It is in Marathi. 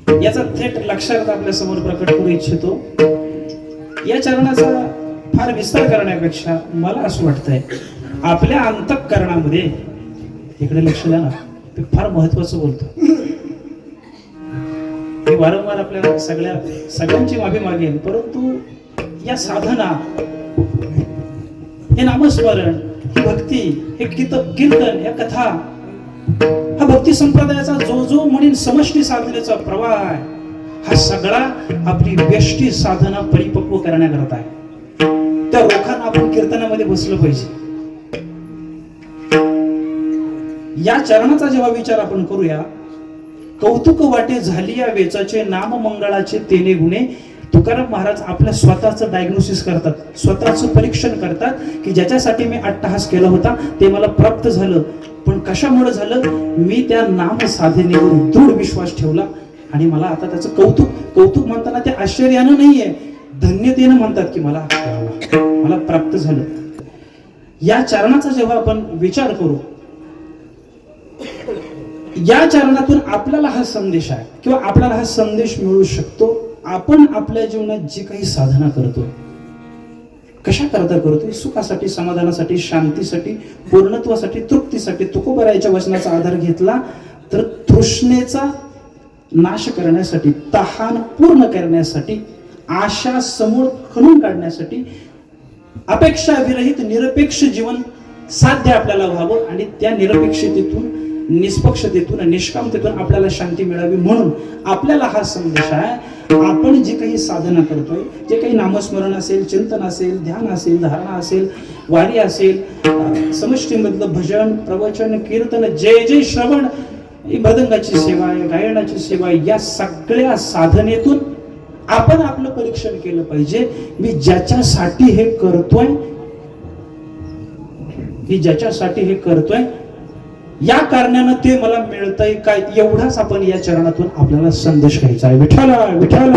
याचा थेट लक्षात आपल्या समोर प्रकट करू इच्छितो. या चरणाचा फार विस्तार करण्यापेक्षा मला असं वाटतंय आपल्या अंतःकरणामध्ये, इकडे लक्ष द्या ना, ते फार महत्वाचं बोलतो. मी वारंवार आपल्या सगळ्यांची माफी मागेन, परंतु या साधना, हे नामस्मरण, ही भक्ती, हे कीर्तन, या कथा, हा भक्ती संप्रदायाचा जो म्हणून समष्टी साधनेचा प्रवाह आहे, हा सगळा आपली व्यष्टी साधना परिपक्व करण्याकरता आहे. त्या रोखांना आपण कीर्तनामध्ये बसलं पाहिजे. या चरणाचा जेव्हा विचार आपण करूया, कौतुक वाटे झाली या वेचाचे, नाम मंगळाचे तेने गुणे. तुकाराम महाराज आपल्या स्वतःचं डायग्नोसिस करतात, स्वतःचं परीक्षण करतात की ज्याच्यासाठी मी अट्टहास केला होता ते मला प्राप्त झालं, पण कशामुळे झालं? मी त्या नाम साधनेवर दृढ विश्वास ठेवला आणि मला आता त्याचं कौतुक म्हणताना ते आश्चर्यानं नाहीये, धन्यतेनं म्हणतात की मला प्राप्त झालं. या चरणाचा जेव्हा आपण विचार करू, या चरणातून आपल्याला हा संदेश आहे किंवा आपल्याला हा संदेश मिळू शकतो. आपण आपल्या जीवनात जी काही साधना करतो, कशा करता करतोय? सुखासाठी, समाधानासाठी, शांतीसाठी, पूर्णत्वासाठी, तृप्तीसाठी. तुकोबारायाच्या वचनाचा आधार घेतला तर तृष्णेचा नाश करण्यासाठी, तहान पूर्ण करण्यासाठी, आशा समोर खणून काढण्यासाठी, अपेक्षा विरहित निरपेक्ष जीवन साध्य आपल्याला व्हावं आणि त्या निरपेक्षतेतून, निष्पक्षतेतून, निष्कामतेतून आपल्याला शांती मिळावी, म्हणून आपल्याला हा संदेश आहे. आपण जे काही साधना करतोय, जे काही नामस्मरण असेल, चिंतन असेल, ध्यान असेल, धारणा असेल, वारी असेल, समष्टीमधलं भजन, प्रवचन, कीर्तन, जय श्रवण, मृदंगाची सेवा, गायनाची सेवा, या सगळ्या साधनेतून आपण आपलं परीक्षण केलं पाहिजे. मी ज्याच्यासाठी हे करतोय, या कारणानं ते मला मिळतंय काय? एवढाच आपण या चरणातून आपल्याला संदेश घ्यायचा आहे. विठ्ठल विठ्ठल.